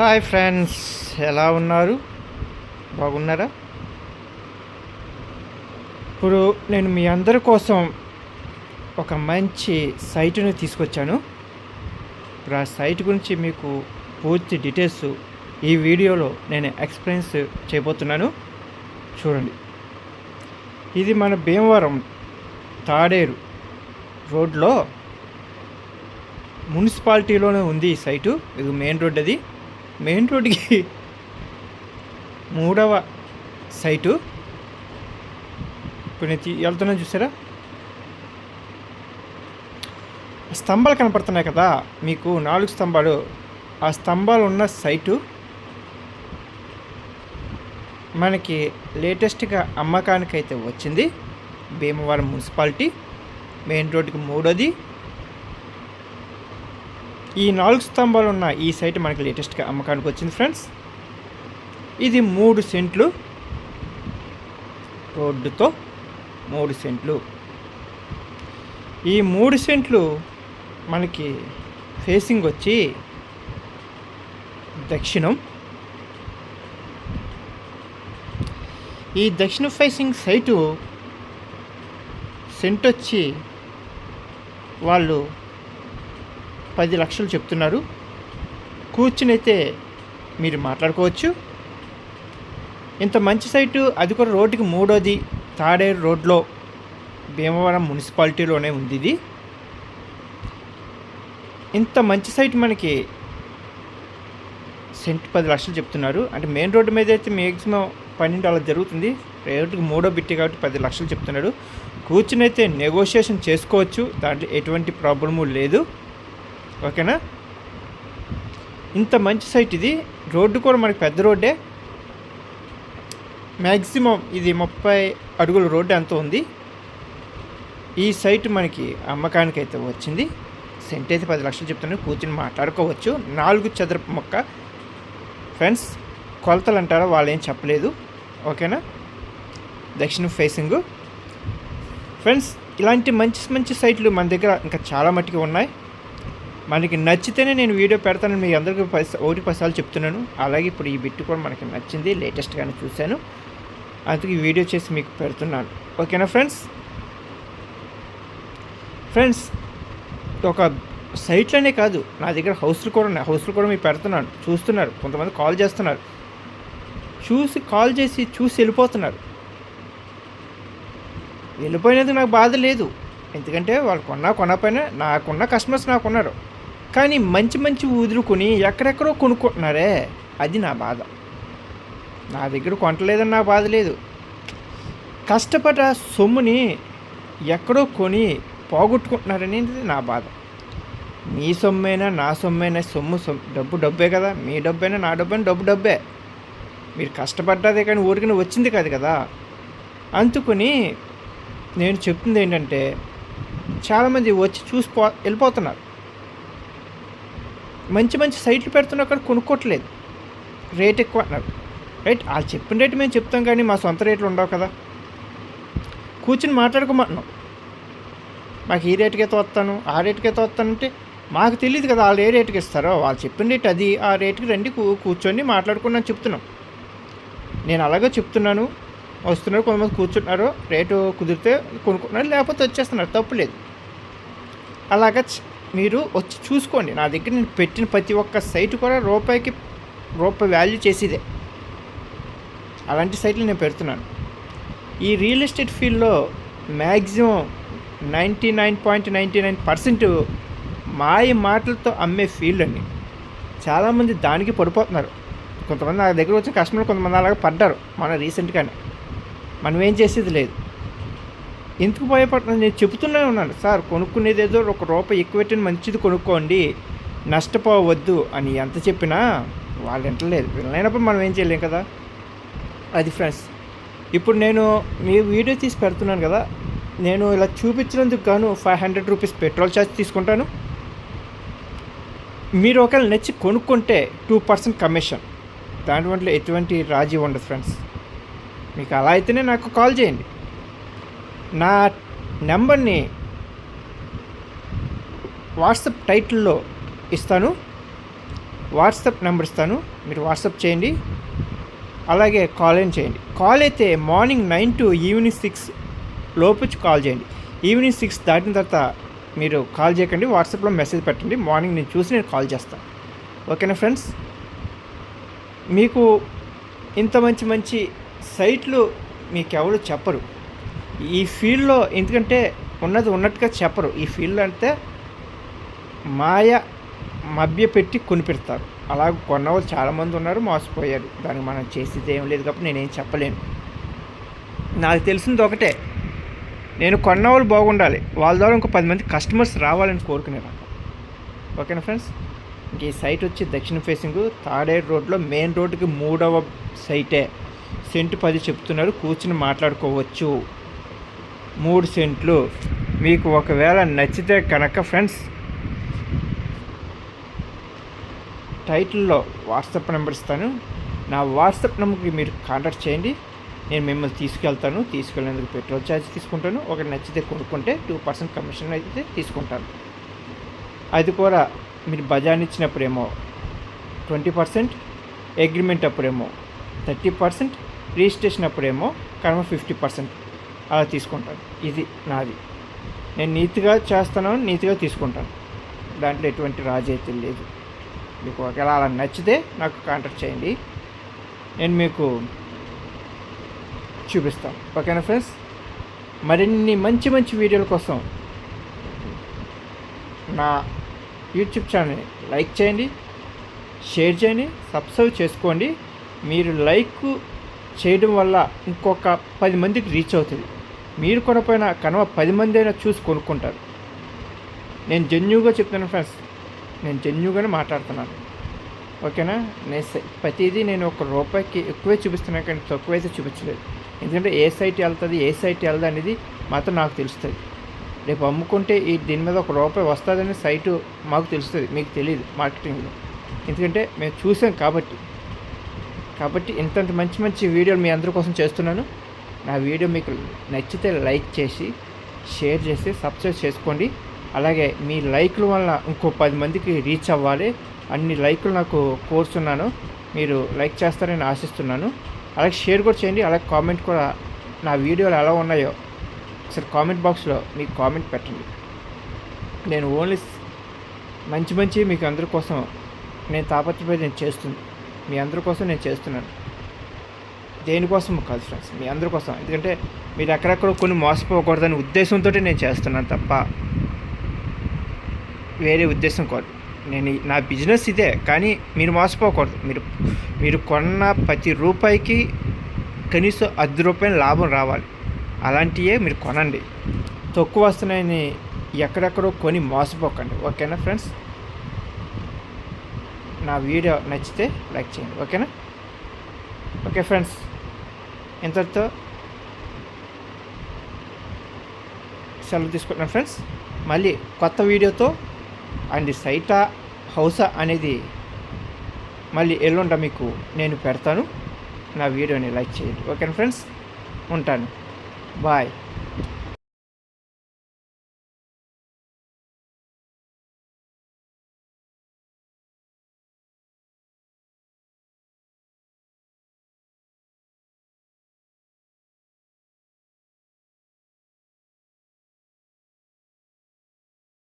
Hi friends, ఎలా ఉన్నారు? బాగున్నారా? ఇప్పుడు నేను మీ అందరి కోసం ఒక మంచి సైటుని తీసుకొచ్చాను. ఇప్పుడు ఆ సైట్ గురించి మీకు పూర్తి డీటెయిల్స్ ఈ వీడియోలో నేను ఎక్స్ప్లెయిన్స్ చేయబోతున్నాను. చూడండి, ఇది మన భీమవరం తాడేరు రోడ్లో మున్సిపాలిటీలోనే ఉంది ఈ సైటు. ఇది మెయిన్ రోడ్. అది మెయిన్ రోడ్కి 3వ సైటు. ఇప్పుడు నేను వెళ్తున్నా, చూసారా? స్తంభాలు కనపడుతున్నాయి కదా మీకు, 4 స్తంభాలు. ఆ స్తంభాలు ఉన్న సైటు మనకి లేటెస్ట్గా అమ్మకానికైతే వచ్చింది. భీమవరం మున్సిపాలిటీ మెయిన్ రోడ్డుకి 3వది. ఈ 4 స్తంభాలు ఉన్న ఈ సైట్ మనకి లేటెస్ట్గా అమ్మకానికి వచ్చింది ఫ్రెండ్స్. ఇది 3 సెంట్లు రోడ్డుతో 3 సెంట్లు. ఈ 3 సెంట్లు మనకి ఫేసింగ్ వచ్చి దక్షిణం. ఈ దక్షిణ ఫేసింగ్ సైటు సెంట్ వచ్చి వాళ్ళు 10 లక్షలు చెప్తున్నారు. కూర్చుని అయితే మీరు మాట్లాడుకోవచ్చు. ఇంత మంచి సైటు, అది కూడా రోడ్డుకి 3వది, తాడేరు రోడ్లో భీమవరం మున్సిపాలిటీలోనే ఉంది. ఇది ఇంత మంచి సైట్ మనకి సెంట్ 10 లక్షలు చెప్తున్నారు. అంటే మెయిన్ రోడ్డు మీద అయితే మ్యాక్సిమం 12 అలా జరుగుతుంది. రోడ్డుకి 3వ బిట్టి కాబట్టి 10 లక్షలు చెప్తున్నాడు. కూర్చుని అయితే నెగోషియేషన్ చేసుకోవచ్చు, దాంట్లో ఎటువంటి ప్రాబ్లము లేదు. ఓకేనా? ఇంత మంచి సైట్ ఇది. రోడ్డు కూడా మనకి పెద్ద రోడ్డే. మ్యాక్సిమం ఇది 30 అడుగుల రోడ్డు అంత ఉంది. ఈ సైట్ మనకి అమ్మకానికి అయితే వచ్చింది. సెంట్ అయితే 10 లక్షలు చెప్తున్నాను. కూర్చుని మాట్లాడుకోవచ్చు. 4 చదరపు మొక్క ఫ్రెండ్స్. కొలతలు అంటారా, వాళ్ళు ఏం చెప్పలేదు. ఓకేనా? దక్షిణ ఫేసింగ్ ఫ్రెండ్స్. ఇలాంటి మంచి మంచి సైట్లు మన దగ్గర ఇంకా చాలా మట్టుకు ఉన్నాయి. మనకి నచ్చితేనే నేను వీడియో పెడతాను. మీ అందరికీ 10 సార్లు చెప్తున్నాను. అలాగే ఇప్పుడు ఈ బిట్ కూడా మనకి నచ్చింది, లేటెస్ట్గానే చూశాను, అందుకు ఈ వీడియో చేసి మీకు పెడుతున్నాను. ఓకేనా ఫ్రెండ్స్? ఫ్రెండ్స్, ఒక సైట్లనే కాదు, నా దగ్గర హౌస్లు కూడా ఉన్నాయి. హౌస్లు కూడా మీకు పెడుతున్నాను, చూస్తున్నారు. కొంతమంది కాల్ చేస్తున్నారు, కాల్ చేసి చూసి వెళ్ళిపోతున్నారు. వెళ్ళిపోయినందుకు నాకు బాధ లేదు, ఎందుకంటే వాళ్ళు కొనకపోయినా నాకున్న కస్టమర్స్ నాకున్నారు. కానీ మంచి మంచి వదులుకొని ఎక్కడెక్కడో కొనుక్కుంటున్నారే, అది నా బాధ. నా దగ్గర కొనలేదని నా బాధ లేదు. కష్టపడ్డ సొమ్ముని ఎక్కడో కొని పోగొట్టుకుంటున్నారనేది నా బాధ. మీ సొమ్మైనా నా సొమ్మైనా డబ్బు డబ్బే కదా. మీ డబ్బైనా నా డబ్బైనా డబ్బే. మీరు కష్టపడ్డదే కానీ ఊరికనే వచ్చింది కాదు కదా. అందుకని నేను చెప్తుంది ఏంటంటే, చాలామంది వచ్చి చూసి వెళ్ళిపోతున్నారు. మంచి మంచి సైట్లు పెడుతున్నా అక్కడ కొనుక్కోవట్లేదు, రేట్ ఎక్కువ అంటున్నారు. రైట్, వాళ్ళు చెప్పిన రేటు మేము చెప్తాం, కానీ మా సొంత రేట్లు ఉండవు కదా. కూర్చుని మాట్లాడుకోమంటున్నాం. మాకు ఈ రేటుకైతే వస్తాను, ఆ రేటుకైతే వస్తానంటే మాకు తెలియదు కదా వాళ్ళు ఏ రేటుకి ఇస్తారో. వాళ్ళు చెప్పిన రేటు అది, ఆ రేటుకి రండి, కూర్చొని మాట్లాడుకున్నాను చెప్తున్నాం. నేను అలాగే చెప్తున్నాను. వస్తున్నారు, కొంతమంది కూర్చుంటున్నారు, రేటు కుదిరితే కొనుక్కుంటున్నారు, లేకపోతే వచ్చేస్తున్నారు, తప్పు లేదు. అలాగా మీరు వచ్చి చూసుకోండి. నా దగ్గర నేను పెట్టిన ప్రతి ఒక్క సైటు కూడా రూపాయి వాల్యూ చేసేదే. అలాంటి సైట్లు నేను పెడుతున్నాను. ఈ రియల్ ఎస్టేట్ ఫీల్డ్లో మ్యాక్సిమం 99.99% మాయ మాటలతో అమ్మే ఫీల్డ్ అండి. చాలామంది దానికి పడిపోతున్నారు. కొంతమంది నా దగ్గర వచ్చిన కస్టమర్లు కొంతమంది అలాగే పడ్డారు మన రీసెంట్గానే. మనం ఏం చేసేది లేదు. ఎందుకు భయపడుతున్నాను? నేను చెబుతూనే ఉన్నాను, సార్ కొనుక్కునేది ఏదో ₹1 ఎక్కువ పెట్టిన మంచిది కొనుక్కోండి, నష్టపోవద్దు అని ఎంత చెప్పినా వాళ్ళు వింటలేదు. వినలేనప్పుడు మనం ఏం చేయలేం కదా. అది ఫ్రెండ్స్. ఇప్పుడు నేను మీ వీడియో తీసి పెడుతున్నాను కదా, నేను ఇలా చూపించినందుకు గాను ₹500 పెట్రోల్ ఛార్జ్ తీసుకుంటాను. మీరు ఒకవేళ నచ్చి కొనుక్కుంటే 2% కమిషన్. దాంట్లో ఎటువంటి రాజీ ఉండదు ఫ్రెండ్స్. మీకు అలా అయితేనే నాకు కాల్ చేయండి. నా నెంబర్ని వాట్సాప్ టైటిల్లో ఇస్తాను. వాట్సాప్ నెంబర్ ఇస్తాను, మీరు వాట్సాప్ చేయండి. అలాగే కాల్ అయిన చేయండి. కాల్ అయితే మార్నింగ్ 9 to ఈవినింగ్ 6 లోపు కాల్ చేయండి. ఈవినింగ్ 6 దాటిన తర్వాత మీరు కాల్ చేయకండి, వాట్సాప్లో మెసేజ్ పెట్టండి. మార్నింగ్ నేను చూసి నేను కాల్ చేస్తాను. ఓకేనా ఫ్రెండ్స్? మీకు ఇంత మంచి మంచి సైట్లు మీకు ఎవరు చెప్పరు ఈ ఫీల్డ్లో, ఎందుకంటే ఉన్నది ఉన్నట్టుగా చెప్పరు. ఈ ఫీల్డ్ అంటే మభ్య పెట్టి కొనిపెడతారు. అలా కొన్నవాళ్ళు చాలామంది ఉన్నారు, మోసపోయారు. దానికి మనం చేసేది ఏం లేదు కాబట్టి నేనేం చెప్పలేను. నాకు తెలిసింది ఒకటే, నేను కొన్నవాళ్ళు బాగుండాలి, వాళ్ళ ద్వారా ఇంకో 10 మంది కస్టమర్స్ రావాలని కోరుకునేదాకా. ఓకేనా ఫ్రెండ్స్? ఇంక ఈ సైట్ వచ్చి దక్షిణ ఫేసింగ్ తాడేరు రోడ్లో మెయిన్ రోడ్డుకి 3వ సైటే. సెంటు 10 చెప్తున్నారు, కూర్చుని మాట్లాడుకోవచ్చు. 3 సెంట్లు. మీకు ఒకవేళ నచ్చితే కనుక ఫ్రెండ్స్ టైటిల్లో వాట్సాప్ నెంబర్ ఇస్తాను. నా వాట్సాప్ నెంబర్కి మీరు కాంటాక్ట్ చేయండి. నేను మిమ్మల్ని తీసుకెళ్తాను. తీసుకెళ్ళేందుకు పెట్రోల్ ఛార్జ్ తీసుకుంటాను. ఒకటి నచ్చితే కొనుక్కుంటే 2% కమిషన్ అయితే తీసుకుంటాను. అది కూడా మీరు బజాజ్ ఇచ్చినప్పుడేమో 20%, అగ్రిమెంట్ అప్పుడేమో 30%, రిజిస్ట్రేషన్ అప్పుడేమో కనుమ 50% అలా తీసుకుంటాను. ఇది నాది. నేను నీట్గా చేస్తాను, నీట్గా తీసుకుంటాను. దాంట్లో ఎటువంటి రాజైతే లేదు. మీకు ఒకవేళ అలా నచ్చితే నాకు కాంటాక్ట్ చేయండి, నేను మీకు చూపిస్తాను. ఓకేనా ఫ్రెండ్స్? మరిన్ని మంచి మంచి వీడియోల కోసం నా యూట్యూబ్ ఛానల్ని లైక్ చేయండి, షేర్ చేయండి, సబ్స్క్రైబ్ చేసుకోండి. మీరు లైక్ చేయడం వల్ల ఇంకొక 10 మందికి రీచ్ అవుతుంది. మీరు కొనపోయినా కనుక 10 మంది అయినా చూసి కొనుక్కుంటారు. నేను జెన్యూగా చెప్తాను ఫ్రెండ్స్, నేను జెన్యూగానే మాట్లాడుతున్నాను. ఓకేనా? ప్రతిదీ నేను ₹1 ఎక్కువే చూపిస్తున్నాను, కానీ తక్కువైతే చూపించలేదు. ఎందుకంటే ఏ సైట్ వెళ్తుంది, ఏ సైట్ వెళ్తుంది అనేది మాత్రం నాకు తెలుస్తుంది. రేపు అమ్ముకుంటే దీని మీద ₹1 వస్తుందని సైటు మాకు తెలుస్తుంది, మీకు తెలియదు మార్కెటింగ్లో. ఎందుకంటే మేము చూసాం కాబట్టి ఇంత మంచి మంచి వీడియోలు మీ అందరి కోసం చేస్తున్నాను. నా వీడియో మీకు నచ్చితే లైక్ చేసి, షేర్ చేసి, సబ్స్క్రైబ్ చేసుకోండి. అలాగే మీ లైక్ల వల్ల ఇంకో 10 మందికి రీచ్ అవ్వాలి. అన్ని లైక్లు నాకు కోరుతున్నాను, మీరు లైక్ చేస్తారని ఆశిస్తున్నాను. అలాగే షేర్ కూడా చేయండి. అలాగే కామెంట్ కూడా, నా వీడియోలు ఎలా ఉన్నాయో ఒకసారి కామెంట్ బాక్స్లో మీకు కామెంట్ పెట్టండి. నేను ఓన్లీ మంచి మీకు అందరి కోసం నేను తాపత్రపై నేను చేస్తుంది, మీ అందరి కోసం నేను చేస్తున్నాను. దేనికోసం కాదు ఫ్రెండ్స్, మీ అందరి కోసం. ఎందుకంటే మీరు ఎక్కడెక్కడో కొన్ని మోసపోకూడదని ఉద్దేశంతో నేను చేస్తున్నాను తప్ప వేరే ఉద్దేశం కాదు. నా బిజినెస్ ఇదే, కానీ మీరు మోసపోకూడదు. మీరు కొన్న ప్రతి రూపాయికి కనీసం ₹10 లాభం రావాలి. అలాంటివే మీరు కొనండి. తక్కువ వస్తున్నాయని ఎక్కడెక్కడో కొని మోసపోకండి. ఓకేనా ఫ్రెండ్స్? నా వీడియో నచ్చితే లైక్ చేయండి. ఓకేనా? ఓకే ఫ్రెండ్స్, ఇంతటితో సెలవు తీసుకుంటున్నాను ఫ్రెండ్స్. మళ్ళీ కొత్త వీడియోతో అండ్ సైటా హౌసా అనేది మళ్ళీ ఎల్లుండ మీకు నేను పెడతాను. నా వీడియోని లైక్ చేయండి. ఓకేనా ఫ్రెండ్స్? ఉంటాను. బాయ్.